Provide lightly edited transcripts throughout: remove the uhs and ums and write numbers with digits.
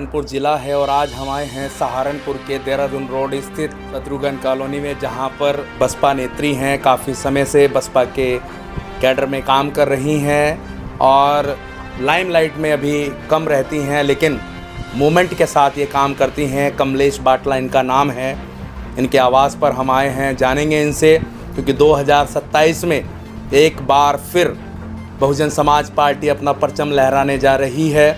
सहारनपुर ज़िला है और आज हम आए हैं सहारनपुर के देहरादून रोड स्थित शत्रुघ्न कॉलोनी में, जहां पर बसपा नेत्री हैं, काफ़ी समय से बसपा के कैडर में काम कर रही हैं और लाइमलाइट में अभी कम रहती हैं, लेकिन मूवमेंट के साथ ये काम करती हैं। कमलेश बाटला इनका नाम है। इनके आवास पर हम आए हैं, जानेंगे इनसे, क्योंकि 2027 में एक बार फिर बहुजन समाज पार्टी अपना परचम लहराने जा रही है,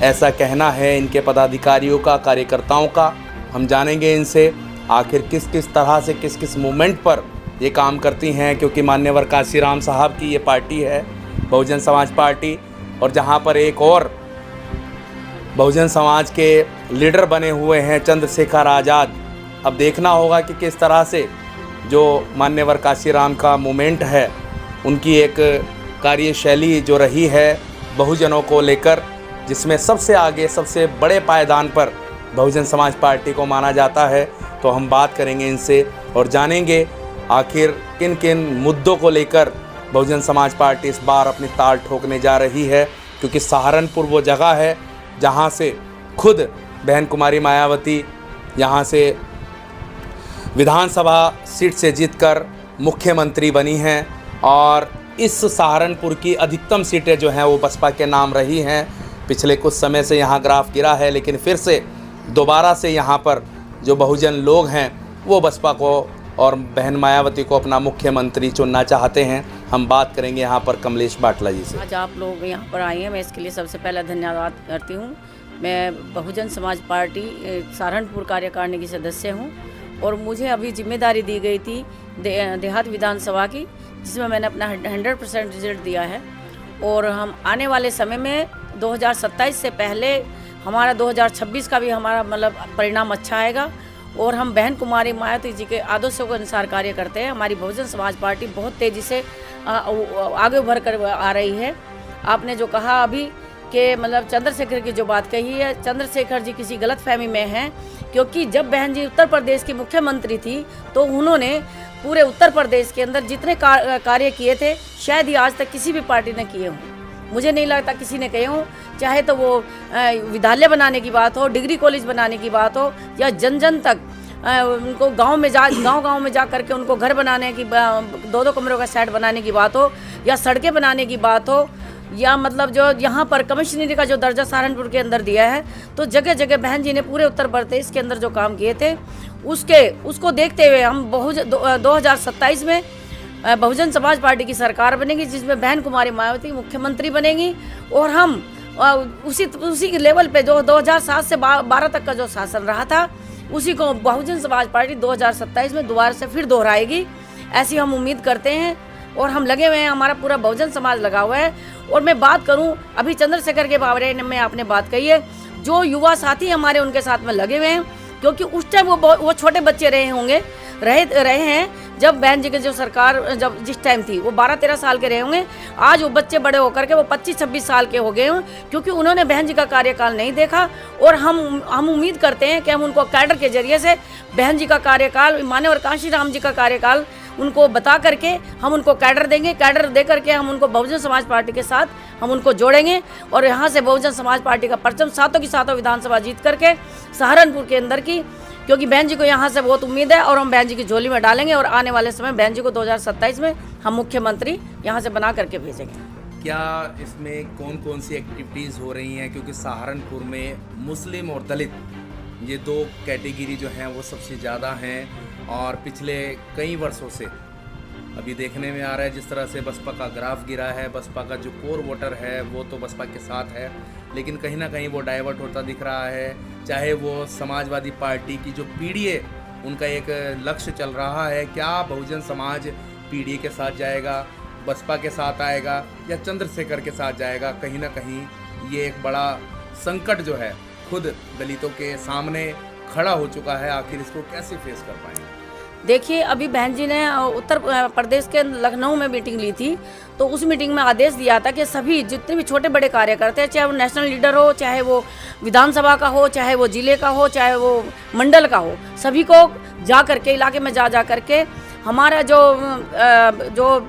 ऐसा कहना है इनके पदाधिकारियों का, कार्यकर्ताओं का। हम जानेंगे इनसे आखिर किस किस तरह से किस किस मूवमेंट पर ये काम करती हैं, क्योंकि मान्यवर काशीराम साहब की ये पार्टी है बहुजन समाज पार्टी, और जहां पर एक और बहुजन समाज के लीडर बने हुए हैं चंद्रशेखर आज़ाद। अब देखना होगा कि किस तरह से जो मान्यवर काशीराम का मूवमेंट है, उनकी एक कार्यशैली जो रही है बहुजनों को लेकर, जिसमें सबसे आगे सबसे बड़े पायदान पर बहुजन समाज पार्टी को माना जाता है। तो हम बात करेंगे इनसे और जानेंगे आखिर किन किन मुद्दों को लेकर बहुजन समाज पार्टी इस बार अपनी ताल ठोकने जा रही है, क्योंकि सहारनपुर वो जगह है जहां से खुद बहन कुमारी मायावती यहां से विधानसभा सीट से जीतकर मुख्यमंत्री बनी हैं और इस सहारनपुर की अधिकतम सीटें जो हैं वो बसपा के नाम रही हैं। पिछले कुछ समय से यहाँ ग्राफ गिरा है, लेकिन फिर से दोबारा से यहाँ पर जो बहुजन लोग हैं वो बसपा को और बहन मायावती को अपना मुख्यमंत्री चुनना चाहते हैं। हम बात करेंगे यहाँ पर कमलेश बाटला जी से। आज आप लोग यहाँ पर आए हैं, मैं इसके लिए सबसे पहले धन्यवाद करती हूँ। मैं बहुजन समाज पार्टी सहारनपुर कार्यकारिणी की सदस्य हूँ और मुझे अभी जिम्मेदारी दी गई थी देहात विधानसभा की, जिसमें मैंने अपना 100% रिजल्ट दिया है। और हम आने वाले समय में 2027 से पहले हमारा 2026 का भी हमारा मतलब परिणाम अच्छा आएगा और हम बहन कुमारी मायावती जी के आदर्शों के अनुसार कार्य करते हैं। हमारी बहुजन समाज पार्टी बहुत तेज़ी से आगे उभर कर आ रही है। आपने जो कहा अभी कि मतलब चंद्रशेखर की जो बात कही है, चंद्रशेखर जी किसी गलतफहमी में हैं, क्योंकि जब बहन जी उत्तर प्रदेश की मुख्यमंत्री थी तो उन्होंने पूरे उत्तर प्रदेश के अंदर जितने कार्य किए थे शायद ही आज तक किसी भी पार्टी ने किए हों। मुझे नहीं लगता किसी ने कहे हों, चाहे तो वो विद्यालय बनाने की बात हो, डिग्री कॉलेज बनाने की बात हो, या जन जन तक उनको गांव में जा करके उनको घर बनाने की 2-2 कमरों का सेट बनाने की बात हो, या सड़कें बनाने की बात हो, या मतलब जो यहाँ पर कमिश्नरी का जो दर्जा सहारनपुर के अंदर दिया है, तो जगह जगह बहन जी ने पूरे उत्तर प्रदेश के अंदर जो काम किए थे उसको देखते हुए हम 2027 में बहुजन समाज पार्टी की सरकार बनेगी, जिसमें बहन कुमारी मायावती मुख्यमंत्री बनेगी। और हम उसी लेवल पे जो 2007 से 12 तक का जो शासन रहा था, उसी को बहुजन समाज पार्टी 2027 में दोबारा से फिर दोहराएगी, ऐसी हम उम्मीद करते हैं और हम लगे हुए हैं। हमारा पूरा बहुजन समाज लगा हुआ है। और मैं बात करूं अभी चंद्रशेखर के बारे में, आपने बात कही है, जो युवा साथी हमारे उनके साथ में लगे हुए हैं, क्योंकि उस टाइम वो छोटे बच्चे रहे हैं जब बहन जी की जो सरकार जिस टाइम थी वो 12-13 साल के रहे होंगे। आज वो बच्चे बड़े होकर के वो 25-26 साल के हो गए हों, क्योंकि उन्होंने बहन जी का कार्यकाल नहीं देखा। और हम उम्मीद करते हैं कि हम उनको कैडर के जरिए से बहन जी का कार्यकाल, मान्यवर काशीराम जी का कार्यकाल उनको बता करके हम उनको कैडर देंगे। कैडर दे करके हम उनको बहुजन समाज पार्टी के साथ हम उनको जोड़ेंगे और यहाँ से बहुजन समाज पार्टी का परचम सातों की सातों विधानसभा जीत करके सहारनपुर के अंदर की, क्योंकि बहन जी को यहाँ से बहुत उम्मीद है और हम बहन जी की झोली में डालेंगे और आने वाले समय बहन जी को 2027 में हम मुख्यमंत्री यहाँ से बना करके भेजेंगे। क्या इसमें कौन कौन सी एक्टिविटीज़ हो रही हैं, क्योंकि सहारनपुर में मुस्लिम और दलित ये 2 कैटेगरी जो हैं वो सबसे ज़्यादा हैं और पिछले कई वर्षों से अभी देखने में आ रहा है जिस तरह से बसपा का ग्राफ गिरा है, बसपा का जो कोर वोटर है वो तो बसपा के साथ है, लेकिन कहीं ना कहीं वो डाइवर्ट होता दिख रहा है। चाहे वो समाजवादी पार्टी की जो पीडीए, उनका एक लक्ष्य चल रहा है, क्या बहुजन समाज पीडीए के साथ जाएगा, बसपा के साथ आएगा या चंद्रशेखर के साथ जाएगा। कहीं ना कहीं ये एक बड़ा संकट जो है खुद दलितों के सामने खड़ा हो चुका है। आखिर इसको कैसे फेस कर पाएंगे? देखिए, अभी बहन जी ने उत्तर प्रदेश के लखनऊ में मीटिंग ली थी, तो उस मीटिंग में आदेश दिया था कि सभी जितने भी छोटे बड़े कार्यकर्ता हैं, चाहे वो नेशनल लीडर हो, चाहे वो विधानसभा का हो, चाहे वो जिले का हो, चाहे वो मंडल का हो, सभी को जा करके इलाके में जा करके हमारा जो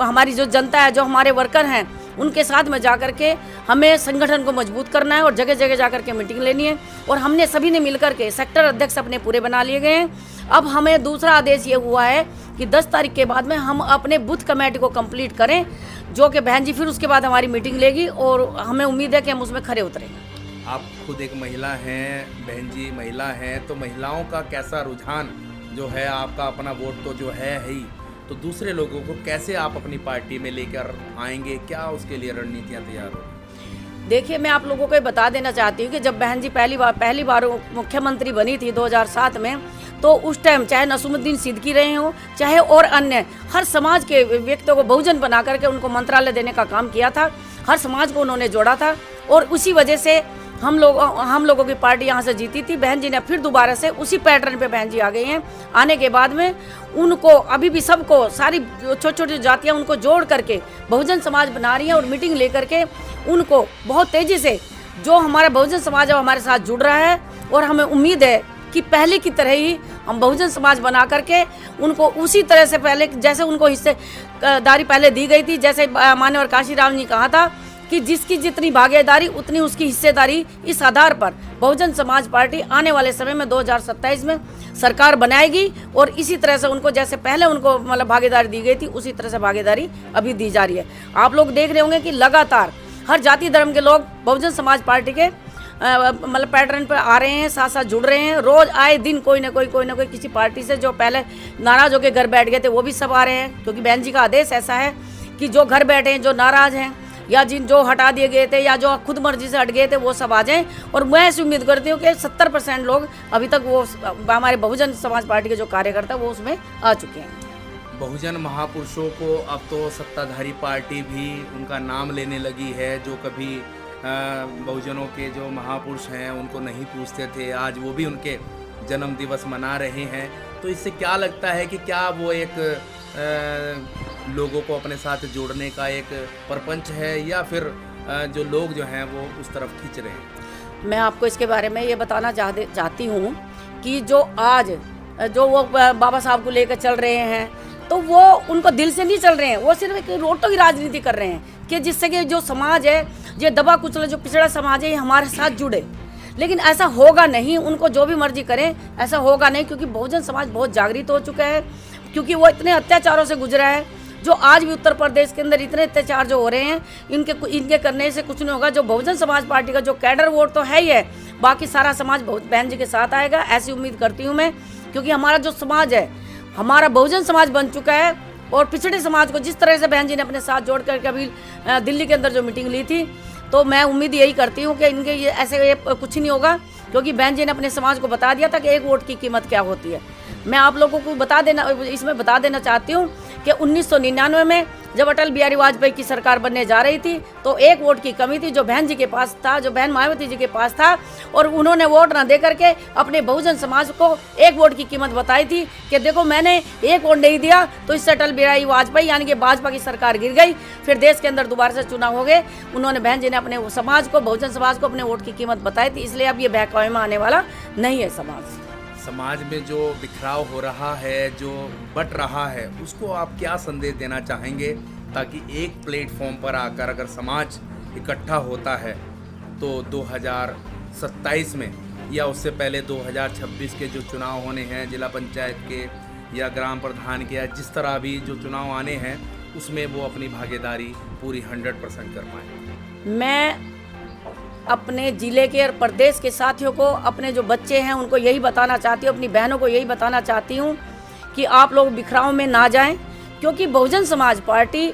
हमारी जो जनता है, जो हमारे वर्कर हैं, उनके साथ में जा कर के हमें संगठन को मजबूत करना है और जगह जगह जा कर के मीटिंग लेनी है। और हमने सभी ने मिलकर के सेक्टर अध्यक्ष अपने पूरे बना लिए गए हैं। अब हमें दूसरा आदेश ये हुआ है कि 10 तारीख के बाद में हम अपने बूथ कमेटी को कंप्लीट करें, जो कि बहन जी फिर उसके बाद हमारी मीटिंग लेगी और हमें उम्मीद है कि हम उसमें खरे उतरेंगे। आप खुद एक महिला हैं, बहन जी महिला हैं, तो महिलाओं का कैसा रुझान जो है, आपका अपना वोट तो जो है ही, तो दूसरे लोगों को कैसे आप अपनी पार्टी में लेकर आएंगे, क्या उसके लिए रणनीतियाँ तैयार होगी? देखिए, मैं आप लोगों को ये बता देना चाहती हूँ कि जब बहन जी पहली बार मुख्यमंत्री बनी थी 2007 में, तो उस टाइम चाहे नसूमुद्दीन सिद्दीकी रहे हों, चाहे और अन्य हर समाज के व्यक्तियों को बहुजन बना करके उनको मंत्रालय देने का काम किया था। हर समाज को उन्होंने जोड़ा था और उसी वजह से हम लोगों की पार्टी यहाँ से जीती थी। बहन जी ने फिर दोबारा से उसी पैटर्न पे बहन जी आ गई हैं। आने के बाद में उनको अभी भी सबको, सारी छोटी छोटी जातियाँ उनको जोड़ करके बहुजन समाज बना रही हैं और मीटिंग लेकर के उनको बहुत तेज़ी से जो हमारा बहुजन समाज है हमारे साथ जुड़ रहा है। और हमें उम्मीद है कि पहले की तरह ही हम बहुजन समाज बना करके उनको उसी तरह से पहले जैसे उनको हिस्सेदारी पहले दी गई थी, जैसे मान्यवर काशीराम जी कहा था कि जिसकी जितनी भागीदारी उतनी उसकी हिस्सेदारी, इस आधार पर बहुजन समाज पार्टी आने वाले समय में 2027 में सरकार बनाएगी। और इसी तरह से उनको जैसे पहले उनको मतलब भागीदारी दी गई थी उसी तरह से भागीदारी अभी दी जा रही है। आप लोग देख रहे होंगे कि लगातार हर जाति धर्म के लोग बहुजन समाज पार्टी के मतलब पैटर्न पर आ रहे हैं, साथ साथ जुड़ रहे हैं। रोज आए दिन कोई ना कोई किसी पार्टी से जो पहले नाराज होकर घर बैठ गए थे वो भी सब आ रहे हैं, क्योंकि बहन जी का आदेश ऐसा है कि जो घर बैठे हैं, जो नाराज हैं या जो हटा दिए गए थे या जो खुद मर्जी से हट गए थे, वो सब आ जाएं। और मैं ऐसी उम्मीद करती हूँ कि 70% लोग अभी तक वो हमारे बहुजन समाज पार्टी के जो कार्यकर्ता वो उसमें आ चुके हैं। बहुजन महापुरुषों को अब तो सत्ताधारी पार्टी भी उनका नाम लेने लगी है। जो कभी बहुजनों के जो महापुरुष हैं उनको नहीं पूछते थे, आज वो भी उनके जन्म दिवस मना रहे हैं। तो इससे क्या लगता है कि क्या वो एक लोगों को अपने साथ जोड़ने का एक परपंच है, या फिर जो लोग जो हैं वो उस तरफ खींच रहे हैं? मैं आपको इसके बारे में ये बताना चाहती हूँ कि जो आज जो वो बाबा साहब को लेकर चल रहे हैं, तो वो उनको दिल से नहीं चल रहे हैं, वो सिर्फ एक रोटों की राजनीति कर रहे हैं कि जिससे कि जो समाज है, ये दबा कुचला जो पिछड़ा समाज है, ये हमारे साथ जुड़े। लेकिन ऐसा होगा नहीं, उनको जो भी मर्जी करें ऐसा होगा नहीं, क्योंकि बहुजन समाज बहुत जागृत हो चुका है, क्योंकि वो इतने अत्याचारों से गुजरा है। जो आज भी उत्तर प्रदेश के अंदर इतने अत्याचार जो हो रहे हैं, इनके करने से कुछ नहीं होगा। जो बहुजन समाज पार्टी का जो कैडर वोट तो है ही है, बाकी सारा समाज बहन जी के साथ आएगा, ऐसी उम्मीद करती हूँ मैं। क्योंकि हमारा जो समाज है, हमारा बहुजन समाज बन चुका है। और पिछड़े समाज को जिस तरह से बहन जी ने अपने साथ जोड़ करके अभी दिल्ली के अंदर जो मीटिंग ली थी, तो मैं उम्मीद यही करती हूँ कि इनके ये ऐसे कुछ नहीं होगा, क्योंकि बहन जी ने अपने समाज को बता दिया था कि एक वोट की कीमत क्या होती है। मैं आप लोगों को इसमें बता देना चाहती हूँ कि 1999 में जब अटल बिहारी वाजपेयी की सरकार बनने जा रही थी, तो एक वोट की कमी थी जो बहन जी के पास था, जो बहन मायावती जी के पास था। और उन्होंने वोट ना दे करके अपने बहुजन समाज को एक वोट की कीमत बताई थी कि देखो मैंने एक वोट नहीं दिया तो इससे अटल बिहारी वाजपेयी यानी कि भाजपा की सरकार गिर गई। फिर देश के अंदर दोबारा से चुनाव हो गए। उन्होंने बहन जी ने अपने समाज को, बहुजन समाज को अपने वोट की कीमत बताई थी। इसलिए अब ये बहकावे में आने वाला नहीं है। समाज में जो बिखराव हो रहा है, जो बट रहा है, उसको आप क्या संदेश देना चाहेंगे, ताकि एक प्लेटफॉर्म पर आकर अगर समाज इकट्ठा होता है तो 2027 में या उससे पहले 2026 के जो चुनाव होने हैं, जिला पंचायत के या ग्राम प्रधान के, या जिस तरह भी जो चुनाव आने हैं, उसमें वो अपनी भागीदारी पूरी 100% कर पाएँ? मैं अपने ज़िले के और प्रदेश के साथियों को, अपने जो बच्चे हैं उनको यही बताना चाहती हूँ, अपनी बहनों को यही बताना चाहती हूँ कि आप लोग बिखराव में ना जाएं, क्योंकि बहुजन समाज पार्टी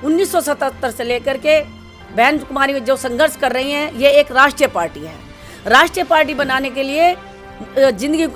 1977 से लेकर के बहन कुमारी जो संघर्ष कर रही हैं, ये एक राष्ट्रीय पार्टी है। राष्ट्रीय पार्टी बनाने के लिए जिंदगी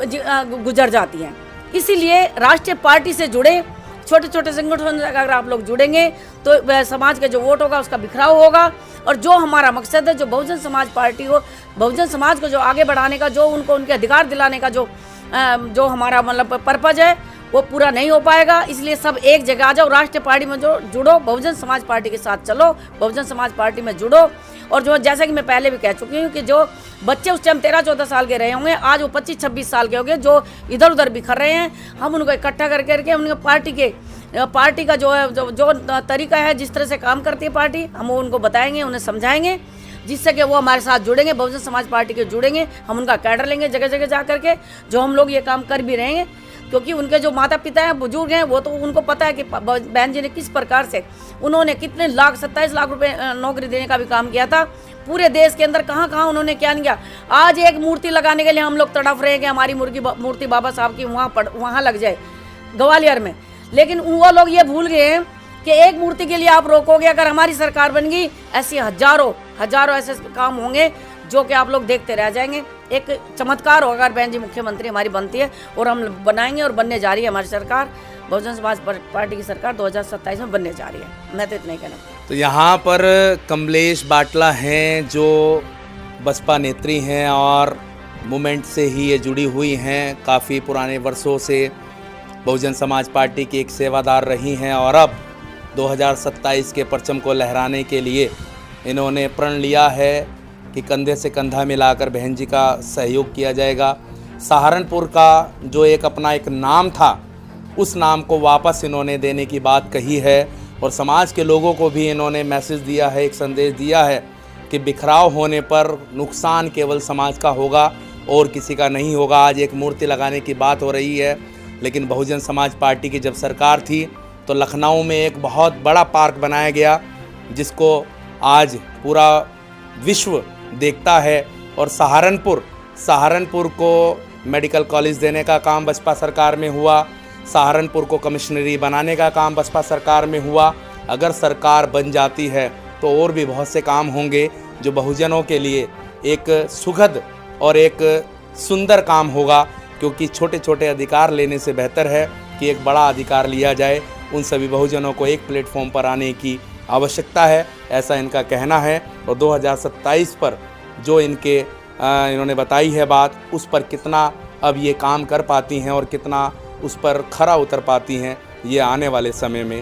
गुजर जाती है। इसीलिए राष्ट्रीय पार्टी से जुड़े छोटे छोटे संगठन अगर आप लोग जुड़ेंगे तो समाज का जो वोट होगा उसका बिखराव होगा। और जो हमारा मकसद है, जो बहुजन समाज पार्टी हो, बहुजन समाज को जो आगे बढ़ाने का, जो उनको उनके अधिकार दिलाने का जो हमारा मतलब पर्पज है, वो पूरा नहीं हो पाएगा। इसलिए सब एक जगह आ जाओ, राष्ट्रीय पार्टी में जो जुड़ो, बहुजन समाज पार्टी के साथ चलो, बहुजन समाज पार्टी में जुड़ो और जो जैसा कि मैं पहले भी कह चुकी हूँ कि जो बच्चे उस टाइम 13-14 साल के रहे होंगे, आज वो 25-26 साल के होंगे, जो इधर उधर बिखर रहे हैं। हम उनको इकट्ठा करके उनके पार्टी का जो है जो तरीका है, जिस तरह से काम करती है पार्टी, हम वो उनको बताएंगे, उन्हें समझाएंगे, जिससे कि वो हमारे साथ जुड़ेंगे, बहुजन समाज पार्टी के जुड़ेंगे। हम उनका कैडर लेंगे जगह जगह जा करके, जो हम लोग ये काम कर भी रहे हैं, क्योंकि उनके जो माता पिता हैं, बुजुर्ग हैं, वो तो उनको पता है कि बहन जी ने किस प्रकार से उन्होंने कितने 27 लाख रुपए नौकरी देने का भी काम किया था। पूरे देश के अंदर कहाँ कहाँ उन्होंने क्या नहीं किया। आज एक मूर्ति लगाने के लिए हम लोग तड़फ रहे हैं कि हमारी मूर्ति बाबा साहब की वहाँ लग जाए ग्वालियर में, लेकिन वो लोग ये भूल गए हैं कि एक मूर्ति के लिए आप रोकोगे। अगर हमारी सरकार बन गई, ऐसी हजारों ऐसे काम होंगे जो कि आप लोग देखते रह जाएंगे। एक चमत्कार होगा अगर बहन जी मुख्यमंत्री हमारी बनती है, और हम बनाएंगे, और बनने जा रही है हमारी सरकार, बहुजन समाज पार्टी की सरकार 2027 में बनने जा रही है। मैं तो इतना ही कहना। तो यहाँ पर कमलेश बाटला हैं जो बसपा नेत्री हैं और मूवमेंट से ही ये जुड़ी हुई हैं, काफ़ी पुराने वर्षों से बहुजन समाज पार्टी की एक सेवादार रही हैं, और अब 2027 के परचम को लहराने के लिए इन्होंने प्रण लिया है कि कंधे से कंधा मिलाकर बहन जी का सहयोग किया जाएगा। सहारनपुर का जो अपना एक नाम था, उस नाम को वापस इन्होंने देने की बात कही है, और समाज के लोगों को भी इन्होंने मैसेज दिया है, एक संदेश दिया है कि बिखराव होने पर नुकसान केवल समाज का होगा और किसी का नहीं होगा। आज एक मूर्ति लगाने की बात हो रही है, लेकिन बहुजन समाज पार्टी की जब सरकार थी तो लखनऊ में एक बहुत बड़ा पार्क बनाया गया, जिसको आज पूरा विश्व देखता है। और सहारनपुर को मेडिकल कॉलेज देने का काम बसपा सरकार में हुआ, सहारनपुर को कमिश्नरी बनाने का काम बसपा सरकार में हुआ। अगर सरकार बन जाती है तो और भी बहुत से काम होंगे जो बहुजनों के लिए एक सुखद और एक सुंदर काम होगा, क्योंकि छोटे छोटे अधिकार लेने से बेहतर है कि एक बड़ा अधिकार लिया जाए। उन सभी बहुजनों को एक प्लेटफॉर्म पर आने की आवश्यकता है, ऐसा इनका कहना है। और 2027 पर जो इन्होंने बताई है बात, उस पर कितना अब ये काम कर पाती हैं और कितना उस पर खरा उतर पाती हैं, ये आने वाले समय में